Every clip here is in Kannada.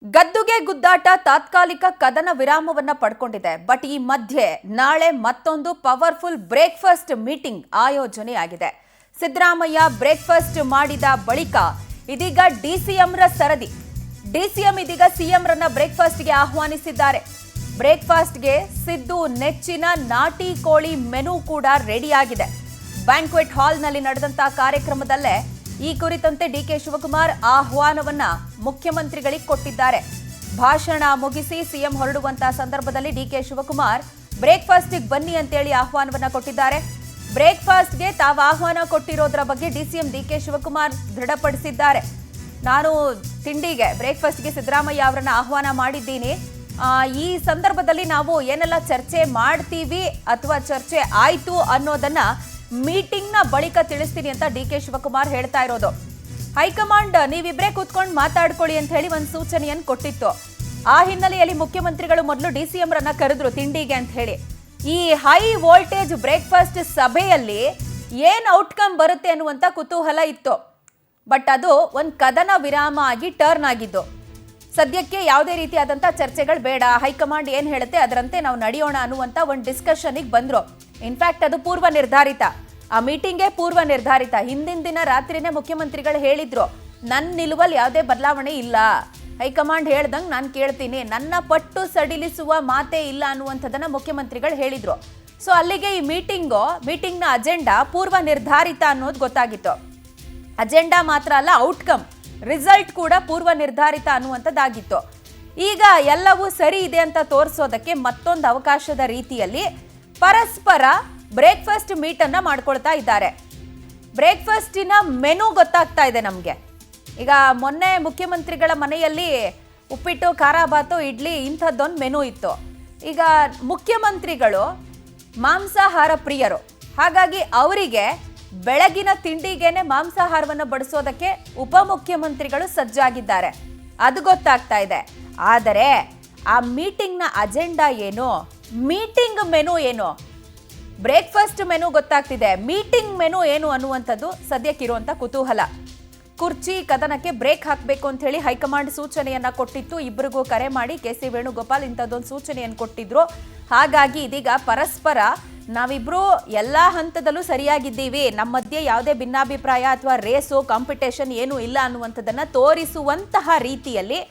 ಗದ್ದುಗೆ ಗುದ್ದಾಟ ತಾತ್ಕಾಲಿಕ ಕದನ ವಿರಾಮವನ್ನ ಪಡ್ಕೊಂಡಿದೆ. ಬಟ್ ಈ ಮಧ್ಯೆ ನಾಳೆ ಮತ್ತೊಂದು ಪವರ್ಫುಲ್ ಬ್ರೇಕ್ಫಾಸ್ಟ್ ಮೀಟಿಂಗ್ ಆಯೋಜನೆಯಾಗಿದೆ. ಸಿದ್ದರಾಮಯ್ಯ ಬ್ರೇಕ್ಫಾಸ್ಟ್ ಮಾಡಿದ ಬಳಿಕ ಇದೀಗ ಡಿಸಿಎಂರ ಸರದಿ. ಡಿಸಿಎಂ ಇದೀಗ ಸಿಎಂ ರನ್ನ ಬ್ರೇಕ್ಫಾಸ್ಟ್ಗೆ ಆಹ್ವಾನಿಸಿದ್ದಾರೆ. ಬ್ರೇಕ್ಫಾಸ್ಟ್ಗೆ ಸಿದ್ದು ನೆಚ್ಚಿನ ನಾಟಿ ಕೋಳಿ ಮೆನು ಕೂಡ ರೆಡಿಯಾಗಿದೆ. ಬ್ಯಾಂಕ್ವೆಟ್ ಹಾಲ್ನಲ್ಲಿ ನಡೆದಂತಹ ಕಾರ್ಯಕ್ರಮದಲ್ಲೇ ಈ ಕುರಿತಂತೆ ಡಿಕೆ ಶಿವಕುಮಾರ್ ಆಹ್ವಾನವನ್ನ ಮುಖ್ಯಮಂತ್ರಿಗಳಿಗೆ ಕೊಟ್ಟಿದ್ದಾರೆ. ಭಾಷಣ ಮುಗಿಸಿ ಸಿಎಂ ಹೊರಡುವಂತಹ ಸಂದರ್ಭದಲ್ಲಿ ಡಿಕೆ ಶಿವಕುಮಾರ್ ಬ್ರೇಕ್ಫಾಸ್ಟ್ಗೆ ಬನ್ನಿ ಅಂತೇಳಿ ಆಹ್ವಾನವನ್ನ ಕೊಟ್ಟಿದ್ದಾರೆ. ಬ್ರೇಕ್ಫಾಸ್ಟ್ಗೆ ತಾವು ಆಹ್ವಾನ ಕೊಟ್ಟಿರೋದ್ರ ಬಗ್ಗೆ ಡಿಸಿಎಂ ಡಿಕೆ ಶಿವಕುಮಾರ್ ದೃಢಪಡಿಸಿದ್ದಾರೆ. ನಾನು ತಿಂಡಿಗೆ ಬ್ರೇಕ್ಫಾಸ್ಟ್ಗೆ ಸಿದ್ದರಾಮಯ್ಯ ಅವರನ್ನ ಆಹ್ವಾನ ಮಾಡಿದ್ದೀನಿ. ಈ ಸಂದರ್ಭದಲ್ಲಿ ನಾವು ಏನೆಲ್ಲ ಚರ್ಚೆ ಮಾಡ್ತೀವಿ ಅಥವಾ ಚರ್ಚೆ ಆಯ್ತು ಅನ್ನೋದನ್ನ ಮೀಟಿಂಗ್ ನ ಬಳಿಕ ತಿಳಿಸ್ತೀನಿ ಅಂತ ಡಿಕೆ ಶಿವಕುಮಾರ್ ಹೇಳ್ತಾ ಇರೋದು. ಹೈಕಮಾಂಡ್ ನೀವಿಬ್ರೇ ಕೂತ್ಕೊಂಡು ಮಾತಾಡ್ಕೊಳ್ಳಿ ಅಂತ ಹೇಳಿ ಒಂದು ಸೂಚನೆಯನ್ನು ಕೊಟ್ಟಿತ್ತು. ಆ ಹಿನ್ನೆಲೆಯಲ್ಲಿ ಮುಖ್ಯಮಂತ್ರಿಗಳು ಮೊದಲು ಡಿಸಿಎಂ ರನ್ನ ಕರೆದ್ರು ತಿಂಡಿಗೆ ಅಂತ ಹೇಳಿ. ಈ ಹೈ ವೋಲ್ಟೇಜ್ ಬ್ರೇಕ್ಫಾಸ್ಟ್ ಸಭೆಯಲ್ಲಿ ಏನ್ ಔಟ್ಕಮ್ ಬರುತ್ತೆ ಅನ್ನುವಂತ ಕುತೂಹಲ ಇತ್ತು. ಬಟ್ ಅದು ಒಂದು ಕದನ ವಿರಾಮ ಆಗಿ ಟರ್ನ್ ಆಗಿದ್ದು. ಸದ್ಯಕ್ಕೆ ಯಾವುದೇ ರೀತಿಯಾದಂಥ ಚರ್ಚೆಗಳು ಬೇಡ, ಹೈಕಮಾಂಡ್ ಏನು ಹೇಳುತ್ತೆ ಅದರಂತೆ ನಾವು ನಡೆಯೋಣ ಅನ್ನುವಂಥ ಒಂದು ಡಿಸ್ಕಷನ್ಗೆ ಬಂದರು. ಇನ್ಫ್ಯಾಕ್ಟ್ ಅದು ಪೂರ್ವ ನಿರ್ಧಾರಿತ. ಆ ಮೀಟಿಂಗೇ ಪೂರ್ವ ನಿರ್ಧಾರಿತ. ಹಿಂದಿನ ದಿನ ರಾತ್ರಿನೇ ಮುಖ್ಯಮಂತ್ರಿಗಳು ಹೇಳಿದ್ರು, ನನ್ನ ನಿಲುವಲ್ಲಿ ಯಾವುದೇ ಬದಲಾವಣೆ ಇಲ್ಲ, ಹೈಕಮಾಂಡ್ ಹೇಳ್ದಂಗೆ ನಾನು ಕೇಳ್ತೀನಿ, ನನ್ನ ಪಟ್ಟು ಸಡಿಲಿಸುವ ಮಾತೇ ಇಲ್ಲ ಅನ್ನುವಂಥದ್ದನ್ನು ಮುಖ್ಯಮಂತ್ರಿಗಳು ಹೇಳಿದ್ರು. ಸೊ ಅಲ್ಲಿಗೆ ಈ ಮೀಟಿಂಗ್ನ ಅಜೆಂಡಾ ಪೂರ್ವ ನಿರ್ಧಾರಿತ ಅನ್ನೋದು ಗೊತ್ತಾಗಿತ್ತು. ಅಜೆಂಡಾ ಮಾತ್ರ ಅಲ್ಲ, ಔಟ್ಕಮ್ ರಿಸಲ್ಟ್ ಕೂಡ ಪೂರ್ವ ನಿರ್ಧಾರಿತ ಅನ್ನುವಂಥದ್ದಾಗಿತ್ತು. ಈಗ ಎಲ್ಲವೂ ಸರಿ ಇದೆ ಅಂತ ತೋರಿಸೋದಕ್ಕೆ ಮತ್ತೊಂದು ಅವಕಾಶದ ರೀತಿಯಲ್ಲಿ ಪರಸ್ಪರ ಬ್ರೇಕ್ಫಾಸ್ಟ್ ಮೀಟ್ ಅನ್ನ ಮಾಡ್ಕೊಳ್ತಾ ಇದ್ದಾರೆ. ಬ್ರೇಕ್ಫಾಸ್ಟಿನ ಮೆನು ಗೊತ್ತಾಗ್ತಾ ಇದೆ ನಮಗೆ. ಈಗ ಮೊನ್ನೆ ಮುಖ್ಯಮಂತ್ರಿಗಳ ಮನೆಯಲ್ಲಿ ಉಪ್ಪಿಟ್ಟು, ಖಾರಾಬಾತು, ಇಡ್ಲಿ ಇಂಥದ್ದೊಂದು ಮೆನು ಇತ್ತು. ಈಗ ಮುಖ್ಯಮಂತ್ರಿಗಳು ಮಾಂಸಾಹಾರ ಪ್ರಿಯರು, ಹಾಗಾಗಿ ಅವರಿಗೆ ಬೆಳಗಿನ ತಿಂಡಿಗೇನೆ ಮಾಂಸಾಹಾರವನ್ನು ಬಡಿಸೋದಕ್ಕೆ ಉಪಮುಖ್ಯಮಂತ್ರಿಗಳು ಸಜ್ಜಾಗಿದ್ದಾರೆ. ಅದು ಗೊತ್ತಾಗ್ತಾ ಇದೆ. ಆದರೆ ಆ ಮೀಟಿಂಗ್ನ ಅಜೆಂಡಾ ಏನು, ಮೀಟಿಂಗ್ ಮೆನು ಏನು, ಬ್ರೇಕ್ಫಾಸ್ಟ್ ಮೆನು ಗೊತ್ತಾಗ್ತಿದೆ, ಮೀಟಿಂಗ್ ಮೆನು ಏನು ಅನ್ನುವಂಥದ್ದು ಸದ್ಯಕ್ಕಿರುವಂಥ ಕುತೂಹಲ. ಕುರ್ಚಿ ಕದನಕ್ಕೆ ಬ್ರೇಕ್ ಹಾಕಬೇಕು ಅಂತ ಹೇಳಿ ಹೈಕಮಾಂಡ್ ಸೂಚನೆಯನ್ನ ಕೊಟ್ಟಿತ್ತು. ಇಬ್ಬರಿಗೂ ಕರೆ ಮಾಡಿ ಕೆ.ಸಿ. ವೇಣುಗೋಪಾಲ್ ಇಂಥದ್ದೊಂದು ಸೂಚನೆಯನ್ನು ಕೊಟ್ಟಿದ್ರು. ಹಾಗಾಗಿ ಇದೀಗ ಪರಸ್ಪರ ನಾವಿಬ್ರು ಎಲ್ಲಾ ಹಂತದಲ್ಲೂ ಸರಿಯಾಗಿದ್ದೀವಿ, ನಮ್ಮ ಮಧ್ಯೆ ಯಾವುದೇ ಭಿನ್ನಾಭಿಪ್ರಾಯ ಅಥವಾ ರೇಸು ಕಾಂಪಿಟೇಷನ್ ಏನೂ ಇಲ್ಲ ಅನ್ನುವಂಥದ್ದನ್ನ ತೋರಿಸುವಂತಹ ರೀತಿಯಲ್ಲಿ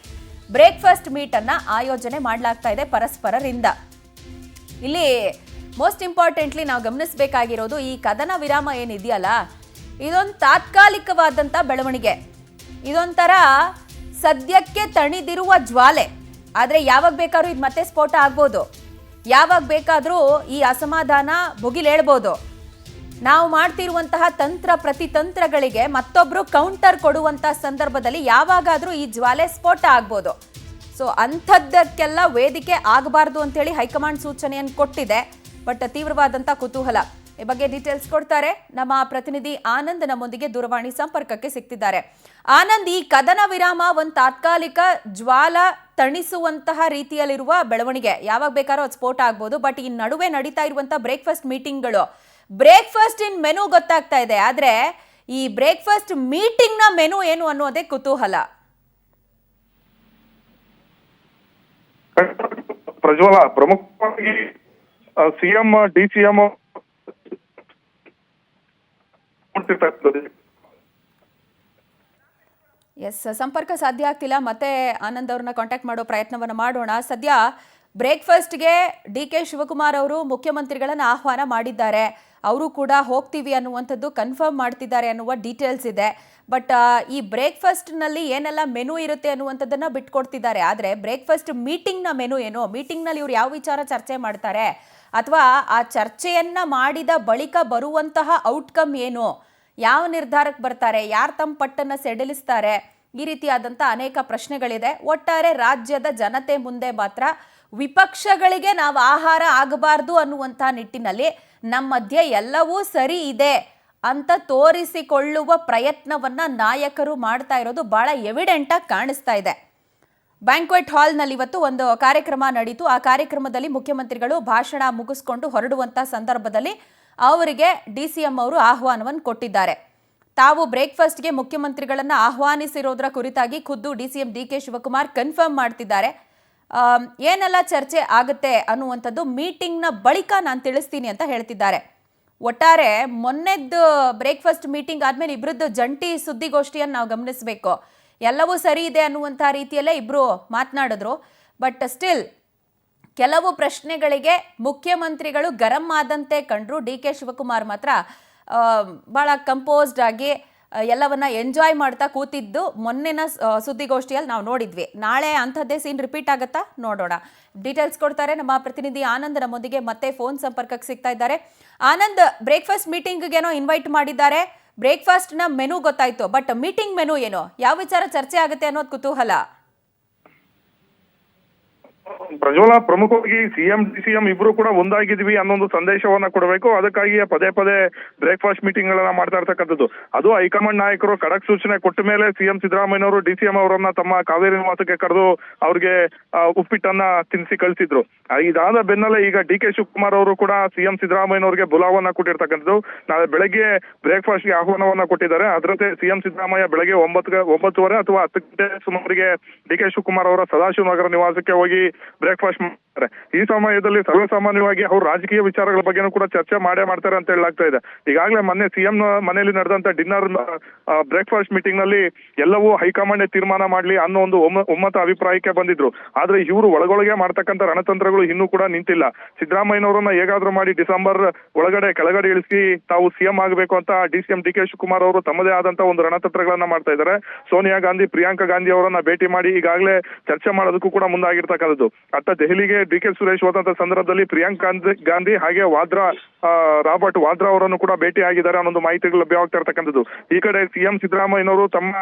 ಬ್ರೇಕ್ಫಾಸ್ಟ್ ಮೀಟ್ ಅನ್ನ ಆಯೋಜನೆ ಮಾಡಲಾಗ್ತಾ ಇದೆ ಪರಸ್ಪರರಿಂದ. ಇಲ್ಲಿ ಮೋಸ್ಟ್ ಇಂಪಾರ್ಟೆಂಟ್ಲಿ ನಾವು ಗಮನಿಸಬೇಕಾಗಿರೋದು ಈ ಕದನ ವಿರಾಮ ಏನಿದೆಯಲ್ಲ, ಇದೊಂದು ತಾತ್ಕಾಲಿಕವಾದಂಥ ಬೆಳವಣಿಗೆ. ಇದೊಂಥರ ಸದ್ಯಕ್ಕೆ ತಣಿದಿರುವ ಜ್ವಾಲೆ. ಆದರೆ ಯಾವಾಗ ಬೇಕಾದ್ರೂ ಇದು ಮತ್ತೆ ಸ್ಫೋಟ ಆಗ್ಬೋದು, ಯಾವಾಗ ಬೇಕಾದರೂ ಈ ಅಸಮಾಧಾನ ಭುಗಿಲೇಳ್ಬೋದು. ನಾವು ಮಾಡ್ತಿರುವಂತಹ ತಂತ್ರ ಪ್ರತಿತಂತ್ರಗಳಿಗೆ ಮತ್ತೊಬ್ಬರು ಕೌಂಟರ್ ಕೊಡುವಂಥ ಸಂದರ್ಭದಲ್ಲಿ ಯಾವಾಗಾದರೂ ಈ ಜ್ವಾಲೆ ಸ್ಫೋಟ ಆಗ್ಬೋದು. ಸೊ ಅಂಥದ್ದಕ್ಕೆಲ್ಲ ವೇದಿಕೆ ಆಗಬಾರ್ದು ಅಂತೇಳಿ ಹೈಕಮಾಂಡ್ ಸೂಚನೆಯನ್ನು ಕೊಟ್ಟಿದೆ. ಬಟ್ ತೀವ್ರವಾದಂಥ ಕುತೂಹಲ. ಈ ಬಗ್ಗೆ ಡೀಟೇಲ್ಸ್ ಕೊಡ್ತಾರೆ ನಮ್ಮ ಪ್ರತಿನಿಧಿ ಆನಂದ್, ನಮ್ಮೊಂದಿಗೆ ದೂರವಾಣಿ ಸಂಪರ್ಕಕ್ಕೆ ಸಿಗ್ತಿದ್ದಾರೆ. ಆನಂದ್, ಈ ಕದನ ವಿರಾಮ ಒಂದು ತಾತ್ಕಾಲಿಕ ಜ್ವಾಲ ತಣಿಸುವಂತಹ ರೀತಿಯಲ್ಲಿರುವ ಬೆಳವಣಿಗೆ, ಯಾವಾಗ ಬೇಕಾದ್ರೂ ಅದು ಸ್ಫೋಟ ಆಗ್ಬೋದು. ಬಟ್ ಈ ನಡುವೆ ನಡೀತಾ ಇರುವಂತಹ ಬ್ರೇಕ್ಫಾಸ್ಟ್ ಮೀಟಿಂಗ್ಗಳು, ಬ್ರೇಕ್ಫಾಸ್ಟ್ ಇನ್ ಮೆನು ಗೊತ್ತಾಗ್ತಾ ಇದೆ, ಆದ್ರೆ ಈ ಬ್ರೇಕ್ಫಾಸ್ಟ್ ಮೀಟಿಂಗ್ ನ ಮೆನು ಏನು ಅನ್ನೋದೇ ಕುತೂಹಲ. ಪ್ರಜ್ವಲ, ಪ್ರಮುಖವಾಗಿ ಸಿಎಂ ಡಿಸಿಎಂ ಸಂಪರ್ಕ ಸಾಧ್ಯ ಆಗ್ತಿಲ್ಲ. ಮತ್ತೆ ಆನಂದ್ ಅವ್ರನ್ನ ಕಾಂಟ್ಯಾಕ್ಟ್ ಮಾಡೋ ಪ್ರಯತ್ನವನ್ನು ಮಾಡೋಣ. ಸದ್ಯ ಬ್ರೇಕ್ಫಾಸ್ಟ್ಗೆ ಡಿಕೆ ಶಿವಕುಮಾರ್ ಅವರು ಮುಖ್ಯಮಂತ್ರಿಗಳನ್ನ ಆಹ್ವಾನ ಮಾಡಿದ್ದಾರೆ. ಅವರು ಕೂಡ ಹೋಗ್ತೀವಿ ಅನ್ನುವಂಥದ್ದು ಕನ್ಫರ್ಮ್ ಮಾಡ್ತಿದ್ದಾರೆ ಅನ್ನುವ ಡೀಟೇಲ್ಸ್ ಇದೆ. ಬಟ್ ಈ ಬ್ರೇಕ್ಫಾಸ್ಟ್ನಲ್ಲಿ ಏನೆಲ್ಲ ಮೆನು ಇರುತ್ತೆ ಅನ್ನುವಂಥದ್ದನ್ನ ಬಿಟ್ಕೊಡ್ತಿದ್ದಾರೆ. ಆದರೆ ಬ್ರೇಕ್ಫಾಸ್ಟ್ ಮೀಟಿಂಗ್ನ ಮೆನು ಏನು, ಮೀಟಿಂಗ್ನಲ್ಲಿ ಇವ್ರು ಯಾವ ವಿಚಾರ ಚರ್ಚೆ ಮಾಡ್ತಾರೆ, ಅಥವಾ ಆ ಚರ್ಚೆಯನ್ನ ಮಾಡಿದ ಬಳಿಕ ಬರುವಂತಹ ಔಟ್ಕಮ್ ಏನು, ಯಾವ ನಿರ್ಧಾರಕ್ಕೆ ಬರ್ತಾರೆ, ಯಾರು ತಮ್ಮ ಪಟ್ಟನ್ನು ಸೆಡಿಲಿಸ್ತಾರೆ, ಈ ರೀತಿಯಾದಂಥ ಅನೇಕ ಪ್ರಶ್ನೆಗಳಿದೆ. ಒಟ್ಟಾರೆ ರಾಜ್ಯದ ಜನತೆ ಮುಂದೆ ಮಾತ್ರ ವಿಪಕ್ಷಗಳಿಗೆ ನಾವು ಆಹಾರ ಆಗಬಾರ್ದು ಅನ್ನುವಂಥ ನಿಟ್ಟಿನಲ್ಲಿ ನಮ್ಮ ಮಧ್ಯೆ ಎಲ್ಲವೂ ಸರಿ ಇದೆ ಅಂತ ತೋರಿಸಿಕೊಳ್ಳುವ ಪ್ರಯತ್ನವನ್ನ ನಾಯಕರು ಮಾಡ್ತಾ ಇರೋದು ಬಹಳ ಎವಿಡೆಂಟ್ ಆಗಿ ಕಾಣಿಸ್ತಾ ಇದೆ. ಬ್ಯಾಂಕ್ವೆಟ್ ಹಾಲ್ನಲ್ಲಿ ಇವತ್ತು ಒಂದು ಕಾರ್ಯಕ್ರಮ ನಡೀತು. ಆ ಕಾರ್ಯಕ್ರಮದಲ್ಲಿ ಮುಖ್ಯಮಂತ್ರಿಗಳು ಭಾಷಣ ಮುಗಿಸ್ಕೊಂಡು ಹೊರಡುವಂಥ ಸಂದರ್ಭದಲ್ಲಿ ಅವರಿಗೆ ಡಿಸಿಎಂ ಅವರು ಆಹ್ವಾನವನ್ನು ಕೊಟ್ಟಿದ್ದಾರೆ. ತಾವು ಬ್ರೇಕ್ಫಾಸ್ಟ್ಗೆ ಮುಖ್ಯಮಂತ್ರಿಗಳನ್ನ ಆಹ್ವಾನಿಸಿರೋದ್ರ ಕುರಿತಾಗಿ ಖುದ್ದು ಡಿಸಿಎಂ ಡಿ.ಕೆ. ಶಿವಕುಮಾರ್ ಕನ್ಫರ್ಮ್ ಮಾಡ್ತಿದ್ದಾರೆ. ಏನೆಲ್ಲ ಚರ್ಚೆ ಆಗುತ್ತೆ ಅನ್ನುವಂಥದ್ದು ಮೀಟಿಂಗ್ನ ಬಳಿಕ ನಾನು ತಿಳಿಸ್ತೀನಿ ಅಂತ ಹೇಳ್ತಿದ್ದಾರೆ. ಒಟ್ಟಾರೆ ಮೊನ್ನೆದ್ದು ಬ್ರೇಕ್ಫಾಸ್ಟ್ ಮೀಟಿಂಗ್ ಆದ್ಮೇಲೆ ಇಬ್ಬರದ್ದು ಜಂಟಿ ಸುದ್ದಿಗೋಷ್ಠಿಯನ್ನು ನಾವು ಗಮನಿಸಬೇಕು. ಎಲ್ಲವೂ ಸರಿ ಇದೆ ಅನ್ನುವಂಥ ರೀತಿಯಲ್ಲೇ ಇಬ್ಬರು ಮಾತನಾಡಿದ್ರು. ಬಟ್ ಸ್ಟಿಲ್ ಕೆಲವು ಪ್ರಶ್ನೆಗಳಿಗೆ ಮುಖ್ಯಮಂತ್ರಿಗಳು ಗರಂ ಆದಂತೆ ಕಂಡ್ರು. ಡಿ.ಕೆ. ಶಿವಕುಮಾರ್ ಮಾತ್ರ ಭಾಳ ಕಂಪೋಸ್ಡ್ ಆಗಿ ಎಲ್ಲವನ್ನ ಎಂಜಾಯ್ ಮಾಡ್ತಾ ಕೂತಿದ್ದು ಮೊನ್ನೆನ ಸುದ್ದಿಗೋಷ್ಠಿಯಲ್ಲಿ ನಾವು ನೋಡಿದ್ವಿ. ನಾಳೆ ಅಂಥದ್ದೇ ಸೀನ್ ರಿಪೀಟ್ ಆಗುತ್ತಾ ನೋಡೋಣ. ಡೀಟೇಲ್ಸ್ ಕೊಡ್ತಾರೆ ನಮ್ಮ ಪ್ರತಿನಿಧಿ ಆನಂದ್. ನಮ್ಮೊಂದಿಗೆ ಮತ್ತೆ ಫೋನ್ ಸಂಪರ್ಕಕ್ಕೆ ಸಿಗ್ತಾ ಇದ್ದಾರೆ. ಆನಂದ್, ಬ್ರೇಕ್ಫಾಸ್ಟ್ ಮೀಟಿಂಗ್ಗೇನೋ ಇನ್ವೈಟ್ ಮಾಡಿದ್ದಾರೆ. ಬ್ರೇಕ್ಫಾಸ್ಟ್ನ ಮೆನು ಗೊತ್ತಾಯ್ತು, ಬಟ್ ಮೀಟಿಂಗ್ ಮೆನು ಏನೋ, ಯಾವ ವಿಚಾರ ಚರ್ಚೆ ಆಗುತ್ತೆ ಅನ್ನೋದು ಕುತೂಹಲ. ಪ್ರಜ್ವಲ, ಪ್ರಮುಖವಾಗಿ ಸಿಎಂ ಡಿಸಿಎಂ ಇಬ್ರು ಕೂಡ ಒಂದಾಗಿದ್ವಿ ಅನ್ನೋ ಒಂದು ಸಂದೇಶವನ್ನ ಕೊಡಬೇಕು. ಅದಕ್ಕಾಗಿಯೇ ಪದೇ ಪದೇ ಬ್ರೇಕ್ಫಾಸ್ಟ್ ಮೀಟಿಂಗ್ ಗಳನ್ನ ಮಾಡ್ತಾ ಇರ್ತಕ್ಕಂಥದ್ದು. ಅದು ಹೈಕಮಾಂಡ್ ನಾಯಕರು ಖಡಕ್ ಸೂಚನೆ ಕೊಟ್ಟ ಮೇಲೆ ಸಿಎಂ ಸಿದ್ದರಾಮಯ್ಯನವರು ಡಿಸಿಎಂ ಅವರನ್ನ ತಮ್ಮ ಕಾವೇರಿ ನಿವಾಸಕ್ಕೆ ಕರೆದು ಅವ್ರಿಗೆ ಉಪ್ಪಿಟ್ಟನ್ನ ತಿನ್ನಿಸಿ ಕಳಿಸಿದ್ರು. ಇದಾದ ಬೆನ್ನಲ್ಲೇ ಈಗ ಡಿ.ಕೆ. ಶಿವಕುಮಾರ್ ಅವರು ಕೂಡ ಸಿಎಂ ಸಿದ್ದರಾಮಯ್ಯನವರಿಗೆ ಬುಲಾವನ್ನ ಕೊಟ್ಟಿರ್ತಕ್ಕಂಥದ್ದು. ನಾಳೆ ಬೆಳಗ್ಗೆ ಬ್ರೇಕ್ಫಾಸ್ಟ್ಗೆ ಆಹ್ವಾನವನ್ನ ಕೊಟ್ಟಿದ್ದಾರೆ. ಅದರಂತೆ ಸಿಎಂ ಸಿದ್ದರಾಮಯ್ಯ ಬೆಳಗ್ಗೆ 9:30 ಅಥವಾ 10 ಗಂಟೆ ಸುಮಾರಿಗೆ ಡಿ.ಕೆ. ಶಿವಕುಮಾರ್ ಅವರ ಸದಾಶಿವನಗರ ನಿವಾಸಕ್ಕೆ ಹೋಗಿ ಬ್ರೇಕ್ಫಾಸ್ಟ್ ಮಾಡ್ತಾರೆ. ಈ ಸಮಯದಲ್ಲಿ ಸರ್ವಸಾಮಾನ್ಯವಾಗಿ ಅವರು ರಾಜಕೀಯ ವಿಚಾರಗಳ ಬಗ್ಗೆನೂ ಕೂಡ ಚರ್ಚೆ ಮಾಡ್ತಾರೆ ಅಂತ ಹೇಳಲಾಗ್ತಾ ಇದೆ. ಈಗಾಗಲೇ ಮೊನ್ನೆ ಸಿಎಂ ಮನೆಯಲ್ಲಿ ನಡೆದಂತ ಡಿನ್ನರ್ ಬ್ರೇಕ್ಫಾಸ್ಟ್ ಮೀಟಿಂಗ್ ನಲ್ಲಿ ಎಲ್ಲವೂ ಹೈಕಮಾಂಡ್ ತೀರ್ಮಾನ ಮಾಡ್ಲಿ ಅನ್ನೋ ಒಂದು ಒಮ್ಮತ ಅಭಿಪ್ರಾಯಕ್ಕೆ ಬಂದಿದ್ರು. ಆದ್ರೆ ಇವರು ಒಳಗೊಳಗೆ ಮಾಡ್ತಕ್ಕಂಥ ರಣತಂತ್ರಗಳು ಇನ್ನೂ ಕೂಡ ನಿಂತಿಲ್ಲ. ಸಿದ್ದರಾಮಯ್ಯನವರನ್ನ ಹೇಗಾದ್ರೂ ಮಾಡಿ ಡಿಸೆಂಬರ್ ಒಳಗಡೆ ಕೆಳಗಡೆ ಇಳಿಸಿ ತಾವು ಸಿಎಂ ಆಗಬೇಕು ಅಂತ ಡಿಸಿಎಂ ಡಿ.ಕೆ. ಶಿವಕುಮಾರ್ ಅವರು ತಮ್ಮದೇ ಆದಂತ ಒಂದು ರಣತಂತ್ರಗಳನ್ನ ಮಾಡ್ತಾ ಇದ್ದಾರೆ. ಸೋನಿಯಾ ಗಾಂಧಿ, ಪ್ರಿಯಾಂಕಾ ಗಾಂಧಿ ಅವರನ್ನ ಭೇಟಿ ಮಾಡಿ ಈಗಾಗಲೇ ಚರ್ಚೆ ಮಾಡೋದಕ್ಕೂ ಕೂಡ ಮುಂದಾಗಿರ್ತಕ್ಕಂಥದ್ದು. ಅತ್ತ ದೆಹಲಿಗೆ ಡಿ.ಕೆ. ಸುರೇಶ್ ಹೋದಂತ ಸಂದರ್ಭದಲ್ಲಿ ಪ್ರಿಯಾಂಕಾ ಗಾಂಧಿ ಹಾಗೆ ರಾಬರ್ಟ್ ವಾದ್ರಾ ಅವರನ್ನು ಕೂಡ ಭೇಟಿ ಆಗಿದ್ದಾರೆ ಅನ್ನೋ ಮಾಹಿತಿಗಳು ಲಭ್ಯವಾಗ್ತಾ ಇರ್ತಕ್ಕಂಥದ್ದು. ಈ ಕಡೆ ಸಿಎಂ ಸಿದ್ದರಾಮಯ್ಯನವರು ತಮ್ಮ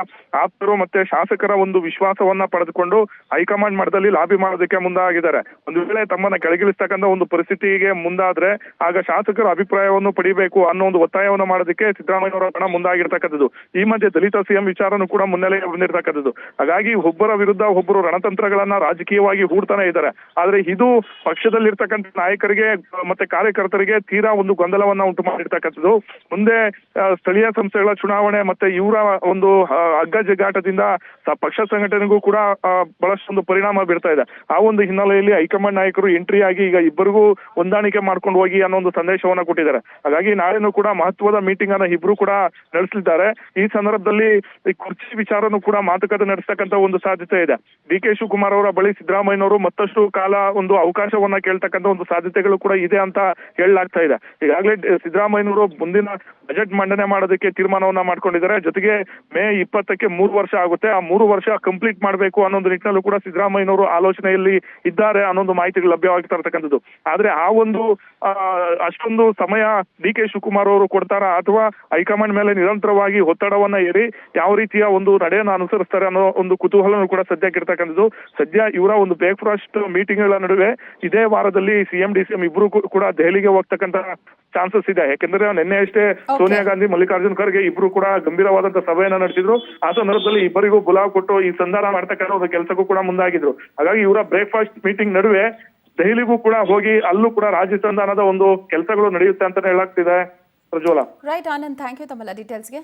ಆಪ್ತರು ಮತ್ತೆ ಶಾಸಕರ ಒಂದು ವಿಶ್ವಾಸವನ್ನ ಪಡೆದುಕೊಂಡು ಹೈಕಮಾಂಡ್ ಮಟ್ಟದಲ್ಲಿ ಲಾಬಿ ಮಾಡೋದಕ್ಕೆ ಮುಂದಾಗಿದ್ದಾರೆ. ಒಂದು ವೇಳೆ ತಮ್ಮನ್ನ ಕೆಳಗಿಳಿಸ್ತಕ್ಕಂಥ ಒಂದು ಪರಿಸ್ಥಿತಿಗೆ ಮುಂದಾದ್ರೆ ಆಗ ಶಾಸಕರ ಅಭಿಪ್ರಾಯವನ್ನು ಪಡಿಬೇಕು ಅನ್ನೋ ಒಂದು ಒತ್ತಾಯವನ್ನು ಮಾಡೋದಕ್ಕೆ ಸಿದ್ದರಾಮಯ್ಯನವರ ಬಣ ಮುಂದಾಗಿರ್ತಕ್ಕಂಥದ್ದು. ಈ ಮಧ್ಯೆ ದಲಿತ ಸಿಎಂ ವಿಚಾರನೂ ಕೂಡ ಮುನ್ನೆಲೆಗೆ ಬಂದಿರತಕ್ಕಂಥದ್ದು. ಹಾಗಾಗಿ ಒಬ್ಬರ ವಿರುದ್ಧ ಒಬ್ಬರು ರಣತಂತ್ರಗಳನ್ನ ರಾಜಕೀಯವಾಗಿ ಹೂಡ್ತಾನೆ ಇದ್ದಾರೆ. ಆದ್ರೆ ಇದು ಪಕ್ಷದಲ್ಲಿರ್ತಕ್ಕಂಥ ನಾಯಕರಿಗೆ ಮತ್ತೆ ಕಾರ್ಯಕರ್ತರಿಗೆ ತೀರಾ ಒಂದು ಗೊಂದಲವನ್ನ ಉಂಟು ಮಾಡಿರ್ತಕ್ಕಂಥದ್ದು. ಮುಂದೆ ಸ್ಥಳೀಯ ಸಂಸ್ಥೆಗಳ ಚುನಾವಣೆ ಮತ್ತೆ ಇವರ ಒಂದು ಹಗ್ಗ ಜಗ್ಗಾಟದಿಂದ ಪಕ್ಷ ಸಂಘಟನೆಗೂ ಕೂಡ ಬಹಳಷ್ಟೊಂದು ಪರಿಣಾಮ ಬೀರ್ತಾ ಇದೆ. ಆ ಒಂದು ಹಿನ್ನೆಲೆಯಲ್ಲಿ ಹೈಕಮಾಂಡ್ ನಾಯಕರು ಎಂಟ್ರಿ ಆಗಿ ಈಗ ಇಬ್ಬರಿಗೂ ಹೊಂದಾಣಿಕೆ ಮಾಡ್ಕೊಂಡು ಹೋಗಿ ಅನ್ನೋ ಒಂದು ಸಂದೇಶವನ್ನ ಕೊಟ್ಟಿದ್ದಾರೆ. ಹಾಗಾಗಿ ನಾಳೆನೂ ಕೂಡ ಮಹತ್ವದ ಮೀಟಿಂಗ್ ಅನ್ನ ಇಬ್ರು ಕೂಡ ನಡೆಸಲಿದ್ದಾರೆ. ಈ ಸಂದರ್ಭದಲ್ಲಿ ಈ ಕುರ್ಚಿ ವಿಚಾರನೂ ಕೂಡ ಮಾತುಕತೆ ನಡೆಸ್ತಕ್ಕಂಥ ಒಂದು ಸಾಧ್ಯತೆ ಇದೆ. ಡಿ.ಕೆ. ಶಿವಕುಮಾರ್ ಅವರ ಬಳಿ ಸಿದ್ದರಾಮಯ್ಯನವರು ಮತ್ತಷ್ಟು ಕಾಲ ಒಂದು ಅವಕಾಶವನ್ನ ಕೇಳ್ತಕ್ಕಂಥ ಒಂದು ಸಾಧ್ಯತೆಗಳು ಕೂಡ ಇದೆ ಅಂತ ಹೇಳಲಾಗ್ತಾ ಇದೆ. ಈಗಾಗಲೇ ಸಿದ್ದರಾಮಯ್ಯನವರು ಮುಂದಿನ ಬಜೆಟ್ ಮಂಡನೆ ಮಾಡೋದಕ್ಕೆ ತೀರ್ಮಾನವನ್ನ ಮಾಡ್ಕೊಂಡಿದ್ದಾರೆ. ಜೊತೆಗೆ ಮೇ 20ಕ್ಕೆ 3 ವರ್ಷ ಆಗುತ್ತೆ. ಆ 3 ವರ್ಷ ಕಂಪ್ಲೀಟ್ ಮಾಡಬೇಕು ಅನ್ನೋ ನಿಟ್ಟಿನಲ್ಲೂ ಕೂಡ ಸಿದ್ದರಾಮಯ್ಯನವರು ಆಲೋಚನೆಯಲ್ಲಿ ಇದ್ದಾರೆ ಅನ್ನೋ ಮಾಹಿತಿಗಳು ಲಭ್ಯವಾಗ್ತಾ ಇರ್ತಕ್ಕಂಥದ್ದು. ಆದ್ರೆ ಆ ಒಂದು ಅಷ್ಟೊಂದು ಸಮಯ ಡಿ.ಕೆ. ಶಿವಕುಮಾರ್ ಅವರು ಕೊಡ್ತಾರಾ ಅಥವಾ ಹೈಕಮಾಂಡ್ ಮೇಲೆ ನಿರಂತರವಾಗಿ ಒತ್ತಡವನ್ನ ಏರಿ ಯಾವ ರೀತಿಯ ಒಂದು ನಡೆಯನ್ನು ಅನುಸರಿಸ್ತಾರೆ ಅನ್ನೋ ಒಂದು ಕುತೂಹಲನೂ ಕೂಡ ಸದ್ಯಕ್ಕೆ ಇರ್ತಕ್ಕಂಥದ್ದು. ಸದ್ಯ ಇವರ ಒಂದು ಬ್ರೇಕ್ಫಾಸ್ಟ್ ಮೀಟಿಂಗ್ ಗಳ ನಡುವೆ ಇದೇ ವಾರದಲ್ಲಿ ಸಿಎಂ ಡಿಸಿಎಂ ಇಬ್ರು ಕೂಡ ದೆಹಲಿಗೆ ಹೋಗ್ತಕ್ಕಂತ ಚಾನ್ಸಸ್ ಇದೆ. ಯಾಕೆಂದ್ರೆ ನಿನ್ನೆ ಅಷ್ಟೇ ಸೋನಿಯಾ ಗಾಂಧಿ, ಮಲ್ಲಿಕಾರ್ಜುನ್ ಖರ್ಗೆ ಇಬ್ರು ಕೂಡ ಗಂಭೀರವಾದಂತ ಸಭೆಯನ್ನ ನಡೆಸಿದ್ರು. ಆ ಸಂದರ್ಭದಲ್ಲಿ ಇಬ್ಬರಿಗೂ ಬುಲಾವ್ ಕೊಟ್ಟು ಈ ಸಂಧಾನ ಮಾಡ್ತಕ್ಕಂಥ ಒಂದು ಕೆಲಸಕ್ಕೂ ಕೂಡ ಮುಂದಾಗಿದ್ರು. ಹಾಗಾಗಿ ಇವರ ಬ್ರೇಕ್ಫಾಸ್ಟ್ ಮೀಟಿಂಗ್ ನಡುವೆ ದೆಹಲಿಗೂ ಕೂಡ ಹೋಗಿ ಅಲ್ಲೂ ಕೂಡ ರಾಜ್ಯ ಸಂಧಾನದ ಒಂದು ಕೆಲಸಗಳು ನಡೆಯುತ್ತೆ ಅಂತಾನೆ ಹೇಳಾಗ್ತಿದೆ. ಪ್ರಜ್ವಲ. ರೈಟ್ ಆನಂದ್, ಥ್ಯಾಂಕ್ ಯು ತಮ್ಮೆಲ್ಲ ಡೀಟೇಲ್ಸ್ಗೆ.